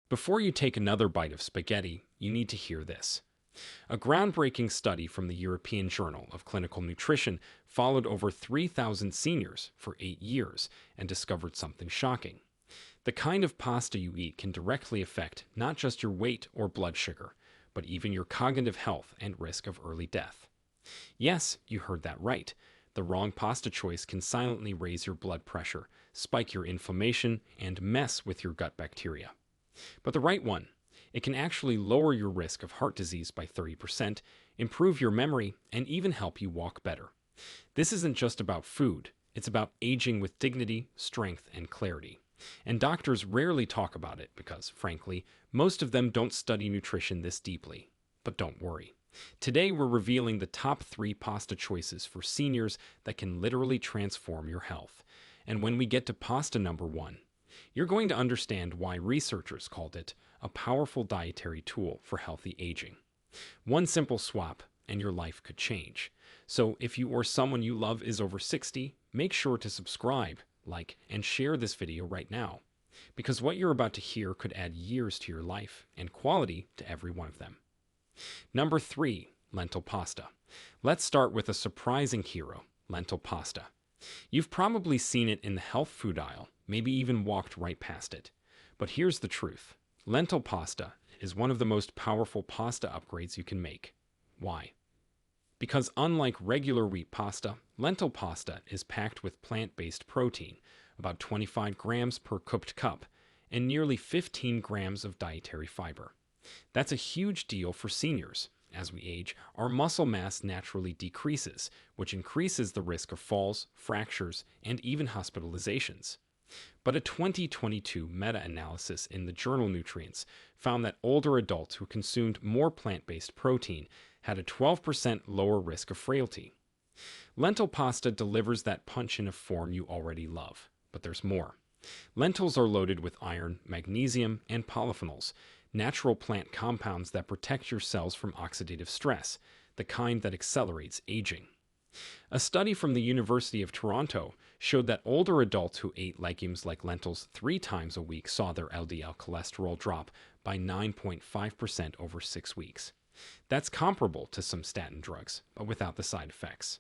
Before you take another bite of spaghetti, you need to hear this. A groundbreaking study from the European Journal of Clinical Nutrition followed over 3,000 seniors for 8 years and discovered something shocking. The kind of pasta you eat can directly affect not just your weight or blood sugar, but even your cognitive health and risk of early death. Yes, you heard that right. The wrong pasta choice can silently raise your blood pressure, spike your inflammation, and mess with your gut bacteria. But the right one, it can actually lower your risk of heart disease by 30%, improve your memory, and even help you walk better. This isn't just about food, it's about aging with dignity, strength, and clarity. And doctors rarely talk about it because, frankly, most of them don't study nutrition this deeply. But don't worry. Today we're revealing the top 3 pasta choices for seniors that can literally transform your health. And when we get to pasta number 1, you're going to understand why researchers called it a powerful dietary tool for healthy aging. One simple swap, and your life could change. So if you or someone you love is over 60, make sure to subscribe, like, and share this video right now. Because what you're about to hear could add years to your life and quality to every one of them. Number 3, lentil pasta. Let's start with a surprising hero, lentil pasta. You've probably seen it in the health food aisle, maybe even walked right past it. But here's the truth. Lentil pasta is one of the most powerful pasta upgrades you can make. Why? Because unlike regular wheat pasta, lentil pasta is packed with plant-based protein, about 25 grams per cooked cup, and nearly 15 grams of dietary fiber. That's a huge deal for seniors. As we age, our muscle mass naturally decreases, which increases the risk of falls, fractures, and even hospitalizations. But a 2022 meta-analysis in the journal Nutrients found that older adults who consumed more plant-based protein had a 12% lower risk of frailty. Lentil pasta delivers that punch in a form you already love. But there's more. Lentils are loaded with iron, magnesium, and polyphenols, natural plant compounds that protect your cells from oxidative stress, the kind that accelerates aging. A study from the University of Toronto showed that older adults who ate legumes like lentils 3 times a week saw their LDL cholesterol drop by 9.5% over 6 weeks. That's comparable to some statin drugs, but without the side effects.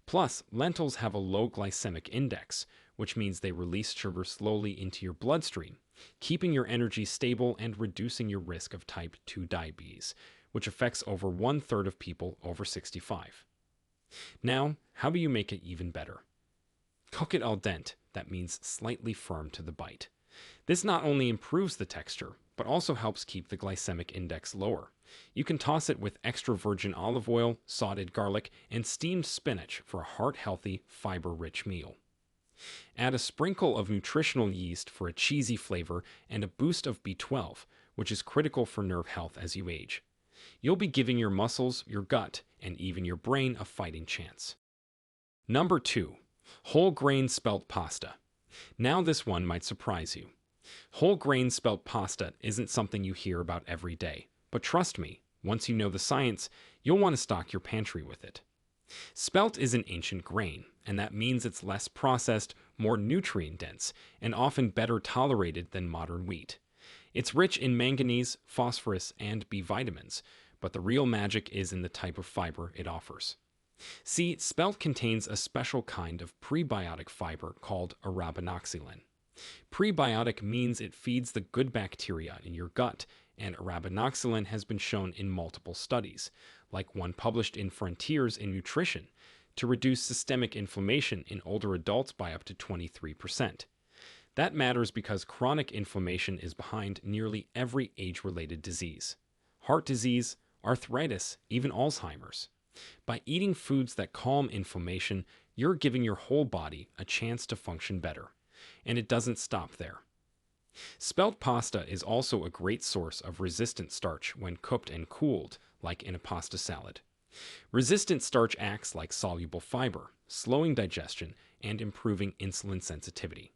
Plus, lentils have a low glycemic index, which means they release sugar slowly into your bloodstream, keeping your energy stable and reducing your risk of type 2 diabetes, which affects over 1/3 of people over 65. Now, how do you make it even better? Cook it al dente, that means slightly firm to the bite. This not only improves the texture, but also helps keep the glycemic index lower. You can toss it with extra virgin olive oil, sauteed garlic, and steamed spinach for a heart-healthy, fiber-rich meal. Add a sprinkle of nutritional yeast for a cheesy flavor and a boost of B12, which is critical for nerve health as you age. You'll be giving your muscles, your gut, and even your brain a fighting chance. Number 2, whole grain spelt pasta. Now this one might surprise you. Whole grain spelt pasta isn't something you hear about every day, but trust me, once you know the science, you'll want to stock your pantry with it. Spelt is an ancient grain, and that means it's less processed, more nutrient-dense, and often better tolerated than modern wheat. It's rich in manganese, phosphorus, and B vitamins, but the real magic is in the type of fiber it offers. See, spelt contains a special kind of prebiotic fiber called 𝐟𝐵𝐵𝐼𝐿. Prebiotic means it feeds the good bacteria in your gut, and 𝐟𝐵𝐵𝐼𝐿 has been shown in multiple studies, like one published in Frontiers in Nutrition, to reduce systemic inflammation in older adults by up to 23%. That matters because chronic inflammation is behind nearly every age-related disease. Heart disease, arthritis, even Alzheimer's. By eating foods that calm inflammation, you're giving your whole body a chance to function better. And it doesn't stop there. Spelt pasta is also a great source of resistant starch when cooked and cooled, like in a pasta salad. Resistant starch acts like soluble fiber, slowing digestion and improving insulin sensitivity.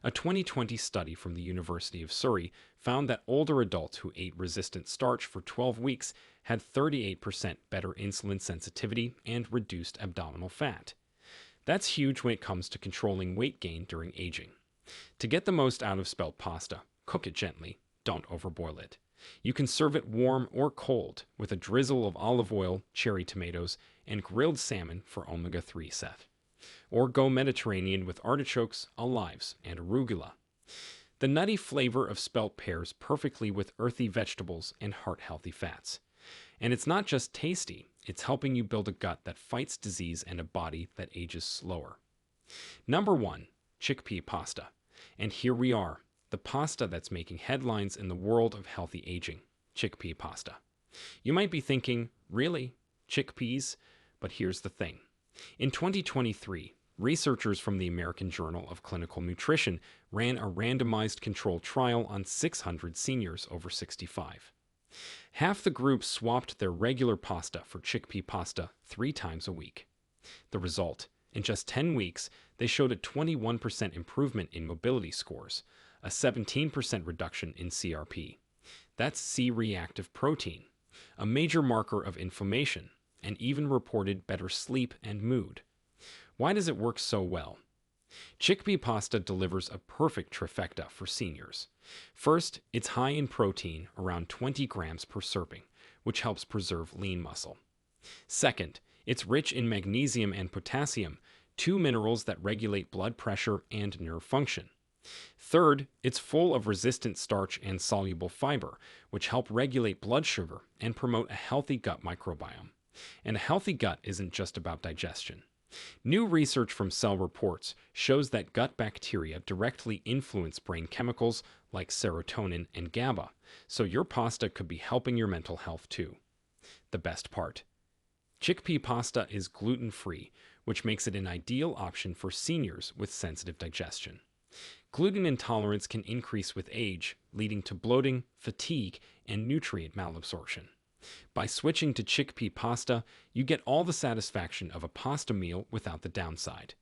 A 2020 study from the University of Surrey found that older adults who ate resistant starch for 12 weeks had 38% better insulin sensitivity and reduced abdominal fat. That's huge when it comes to controlling weight gain during aging. To get the most out of spelt pasta, cook it gently. don't overboil it. You can serve it warm or cold with a drizzle of olive oil, cherry tomatoes, and grilled salmon for omega-3 set. Or go Mediterranean with artichokes, olives, and arugula. The nutty flavor of spelt pairs perfectly with earthy vegetables and heart-healthy fats. And it's not just tasty, it's helping you build a gut that fights disease and a body that ages slower. Number 1. Chickpea pasta. And here we are, the pasta that's making headlines in the world of healthy aging, chickpea pasta. You might be thinking, really? Chickpeas? But here's the thing. In 2023, researchers from the American Journal of Clinical Nutrition ran a randomized controlled trial on 600 seniors over 65. Half the group swapped their regular pasta for chickpea pasta 3 times a week. The result, in just 10 weeks, they showed a 21% improvement in mobility scores, a 17% reduction in CRP. That's C-reactive protein, a major marker of inflammation, and even reported better sleep and mood. Why does it work so well? Chickpea pasta delivers a perfect trifecta for seniors. First, it's high in protein, around 20 grams per serving, which helps preserve lean muscle. Second, it's rich in magnesium and potassium, 2 minerals that regulate blood pressure and nerve function. Third, it's full of resistant starch and soluble fiber, which help regulate blood sugar and promote a healthy gut microbiome. And a healthy gut isn't just about digestion. New research from Cell Reports shows that gut bacteria directly influence brain chemicals like serotonin and GABA, so your pasta could be helping your mental health too. The best part: chickpea pasta is gluten-free, which makes it an ideal option for seniors with sensitive digestion. Gluten intolerance can increase with age, leading to bloating, fatigue, and nutrient malabsorption. By switching to chickpea pasta, you get all the satisfaction of a pasta meal without the downside.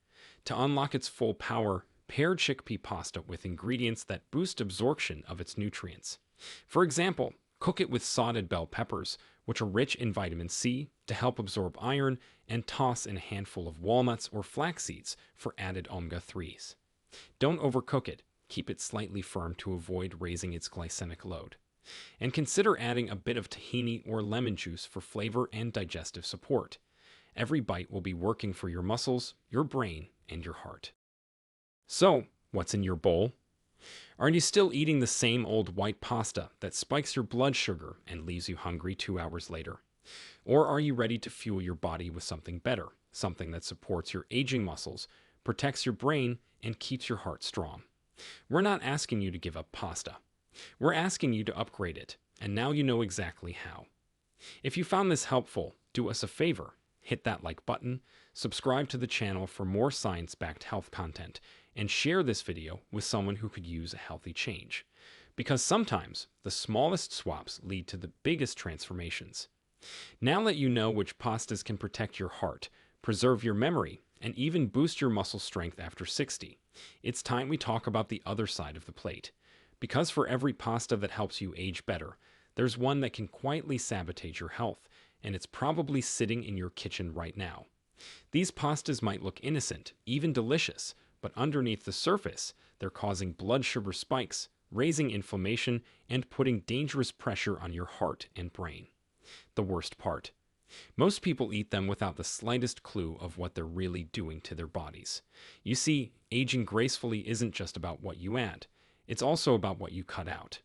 To unlock its full power, pair chickpea pasta with ingredients that boost absorption of its nutrients. For example, cook it with sauteed bell peppers, which are rich in vitamin C to help absorb iron, and toss in a handful of walnuts or flax seeds for added omega-3s. Don't overcook it. Keep it slightly firm to avoid raising its glycemic load. And consider adding a bit of tahini or lemon juice for flavor and digestive support. Every bite will be working for your muscles, your brain, and your heart. So, what's in your bowl? Are you still eating the same old white pasta that spikes your blood sugar and leaves you hungry 2 hours later? Or are you ready to fuel your body with something better, something that supports your aging muscles, protects your brain, and keeps your heart strong? We're not asking you to give up pasta. We're asking you to upgrade it, and now you know exactly how. If you found this helpful, do us a favor. Hit that like button, subscribe to the channel for more science-backed health content, and share this video with someone who could use a healthy change. Because sometimes, the smallest swaps lead to the biggest transformations. Now that you know which pastas can protect your heart, preserve your memory, and even boost your muscle strength after 60, it's time we talk about the other side of the plate. Because for every pasta that helps you age better, there's one that can quietly sabotage your health, and it's probably sitting in your kitchen right now. These pastas might look innocent, even delicious, but underneath the surface, they're causing blood sugar spikes, raising inflammation, and putting dangerous pressure on your heart and brain. The worst part: most people eat them without the slightest clue of what they're really doing to their bodies. You see, aging gracefully isn't just about what you add. It's also about what you cut out.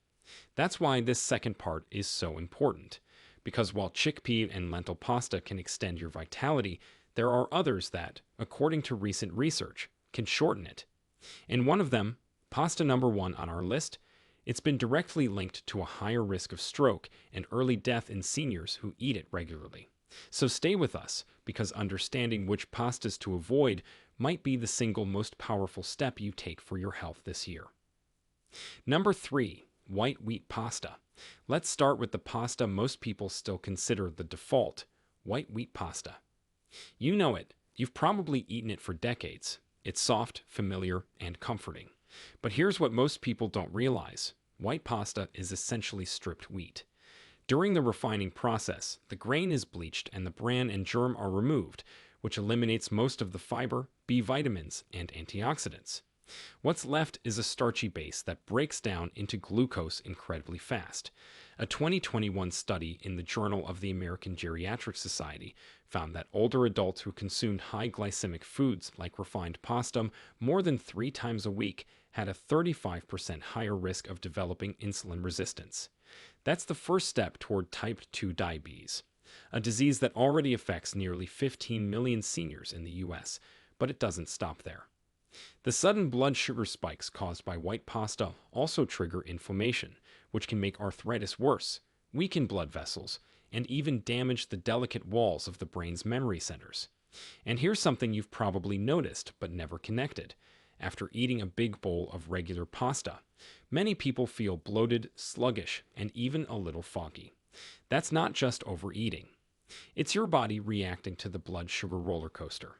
That's why this second part is so important. Because while chickpea and lentil pasta can extend your vitality, there are others that, according to recent research, can shorten it. And one of them, pasta number 1 on our list, it's been directly linked to a higher risk of stroke and early death in seniors who eat it regularly. So stay with us, because understanding which pastas to avoid might be the single most powerful step you take for your health this year. Number 3, white wheat pasta. Let's start with the pasta most people still consider the default, white wheat pasta. You know it. You've probably eaten it for decades. It's soft, familiar, and comforting. But here's what most people don't realize. White pasta is essentially stripped wheat. During the refining process, the grain is bleached and the bran and germ are removed, which eliminates most of the fiber, B vitamins, and antioxidants. What's left is a starchy base that breaks down into glucose incredibly fast. A 2021 study in the Journal of the American Geriatric Society found that older adults who consumed high glycemic foods like refined pasta more than 3 times a week had a 35% higher risk of developing insulin resistance. That's the first step toward type 2 diabetes, a disease that already affects nearly 15 million seniors in the US, but it doesn't stop there. The sudden blood sugar spikes caused by white pasta also trigger inflammation, which can make arthritis worse, weaken blood vessels, and even damage the delicate walls of the brain's memory centers. And here's something you've probably noticed but never connected. After eating a big bowl of regular pasta, many people feel bloated, sluggish, and even a little foggy. That's not just overeating. It's your body reacting to the blood sugar roller coaster.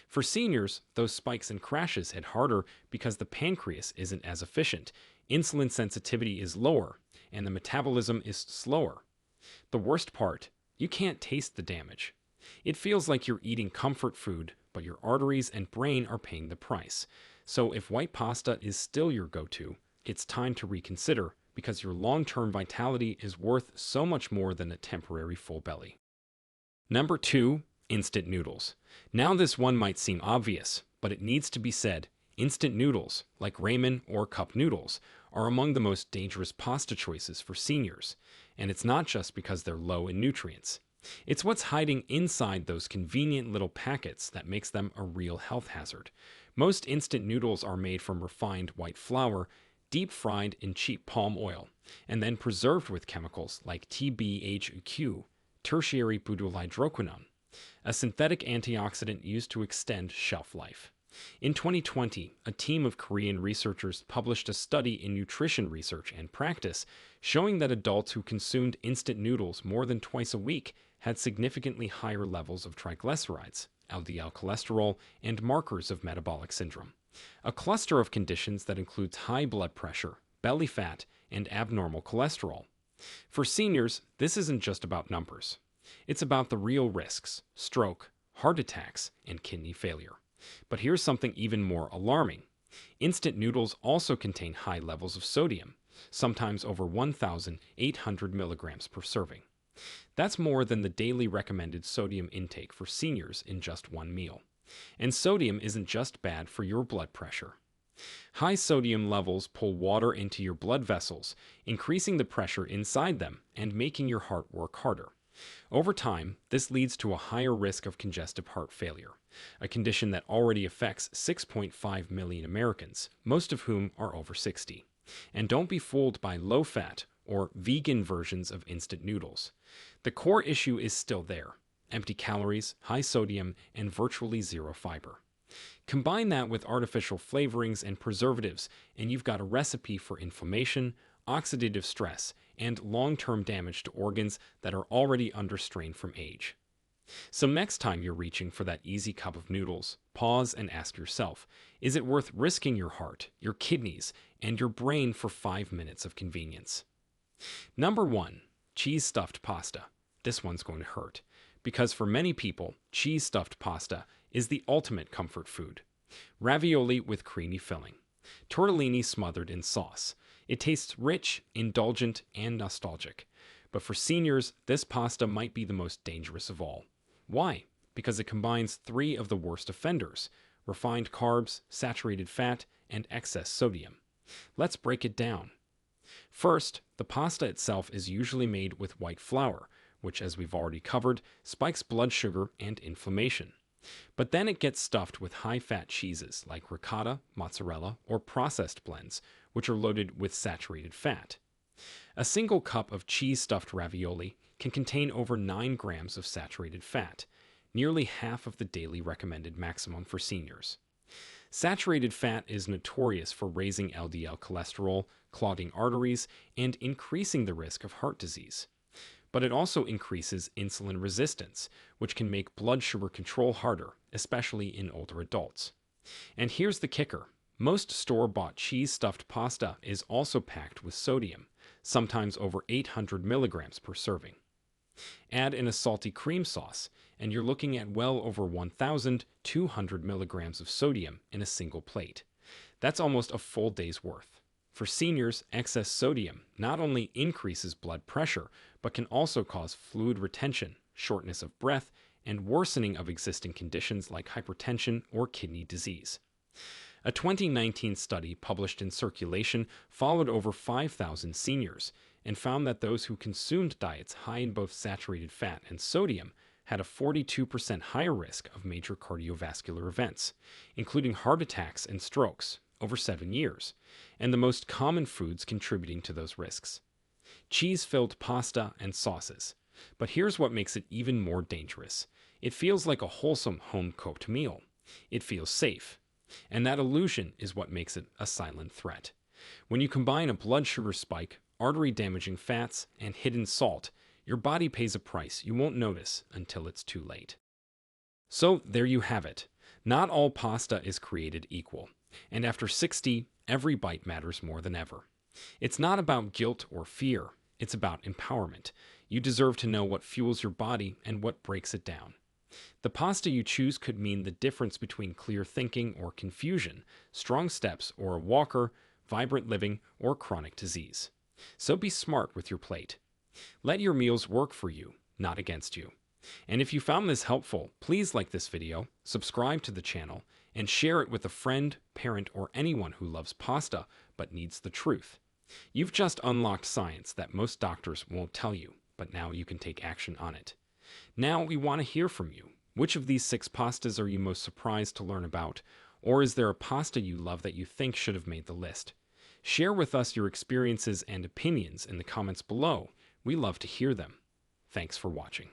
For seniors, those spikes and crashes hit harder because the pancreas isn't as efficient, insulin sensitivity is lower, and the metabolism is slower. The worst part, you can't taste the damage. It feels like you're eating comfort food, but your arteries and brain are paying the price. So if white pasta is still your go-to, it's time to reconsider because your long-term vitality is worth so much more than a temporary full belly. Number 2. Instant noodles. Now this one might seem obvious, but it needs to be said. Instant noodles, like ramen or cup noodles, are among the most dangerous pasta choices for seniors. And it's not just because they're low in nutrients. It's what's hiding inside those convenient little packets that makes them a real health hazard. Most instant noodles are made from refined white flour, deep fried in cheap palm oil, and then preserved with chemicals like TBHQ, tertiary butyrylhydroquinone, a synthetic antioxidant used to extend shelf life. In 2020, a team of Korean researchers published a study in Nutrition Research and Practice showing that adults who consumed instant noodles more than twice a week had significantly higher levels of triglycerides, LDL cholesterol, and markers of metabolic syndrome, a cluster of conditions that includes high blood pressure, belly fat, and abnormal cholesterol. For seniors, this isn't just about numbers. It's about the real risks: stroke, heart attacks, and kidney failure. But here's something even more alarming. Instant noodles also contain high levels of sodium, sometimes over 1,800 milligrams per serving. That's more than the daily recommended sodium intake for seniors in just one meal. And sodium isn't just bad for your blood pressure. High sodium levels pull water into your blood vessels, increasing the pressure inside them and making your heart work harder. Over time, this leads to a higher risk of congestive heart failure, a condition that already affects 6.5 million Americans, most of whom are over 60. And don't be fooled by low-fat or vegan versions of instant noodles. The core issue is still there: empty calories, high sodium, and virtually zero fiber. Combine that with artificial flavorings and preservatives, and you've got a recipe for inflammation, oxidative stress, and long-term damage to organs that are already under strain from age. So next time you're reaching for that easy cup of noodles, pause and ask yourself, is it worth risking your heart, your kidneys, and your brain for 5 minutes of convenience? Number 1. Cheese-stuffed pasta. This one's going to hurt, because for many people, cheese-stuffed pasta is the ultimate comfort food. Ravioli with creamy filling. Tortellini smothered in sauce. It tastes rich, indulgent, and nostalgic. But for seniors, this pasta might be the most dangerous of all. Why? Because it combines 3 of the worst offenders: refined carbs, saturated fat, and excess sodium. Let's break it down. First, the pasta itself is usually made with white flour, which, as we've already covered, spikes blood sugar and inflammation. But then it gets stuffed with high-fat cheeses like ricotta, mozzarella, or processed blends, which are loaded with saturated fat. A single cup of cheese-stuffed ravioli can contain over 9 grams of saturated fat, nearly half of the daily recommended maximum for seniors. Saturated fat is notorious for raising LDL cholesterol, clogging arteries, and increasing the risk of heart disease. But it also increases insulin resistance, which can make blood sugar control harder, especially in older adults. And here's the kicker: most store-bought cheese-stuffed pasta is also packed with sodium, sometimes over 800 milligrams per serving. Add in a salty cream sauce, and you're looking at well over 1,200 milligrams of sodium in a single plate. That's almost a full day's worth. For seniors, excess sodium not only increases blood pressure, but can also cause fluid retention, shortness of breath, and worsening of existing conditions like hypertension or kidney disease. A 2019 study published in Circulation followed over 5,000 seniors and found that those who consumed diets high in both saturated fat and sodium had a 42% higher risk of major cardiovascular events, including heart attacks and strokes, over 7 years, and the most common foods contributing to those risks: cheese-filled pasta and sauces. But here's what makes it even more dangerous. It feels like a wholesome home-cooked meal. It feels safe. And that illusion is what makes it a silent threat. When you combine a blood sugar spike, artery-damaging fats, and hidden salt, your body pays a price you won't notice until it's too late. So there you have it. Not all pasta is created equal. And after 60, every bite matters more than ever. It's not about guilt or fear. It's about empowerment. You deserve to know what fuels your body and what breaks it down. The pasta you choose could mean the difference between clear thinking or confusion, strong steps or a walker, vibrant living or chronic disease. So be smart with your plate. Let your meals work for you, not against you. And if you found this helpful, please like this video, subscribe to the channel, and share it with a friend, parent, or anyone who loves pasta but needs the truth. You've just unlocked science that most doctors won't tell you, but now you can take action on it. Now we want to hear from you. Which of these 6 pastas are you most surprised to learn about? Or is there a pasta you love that you think should have made the list? Share with us your experiences and opinions in the comments below. We love to hear them. Thanks for watching.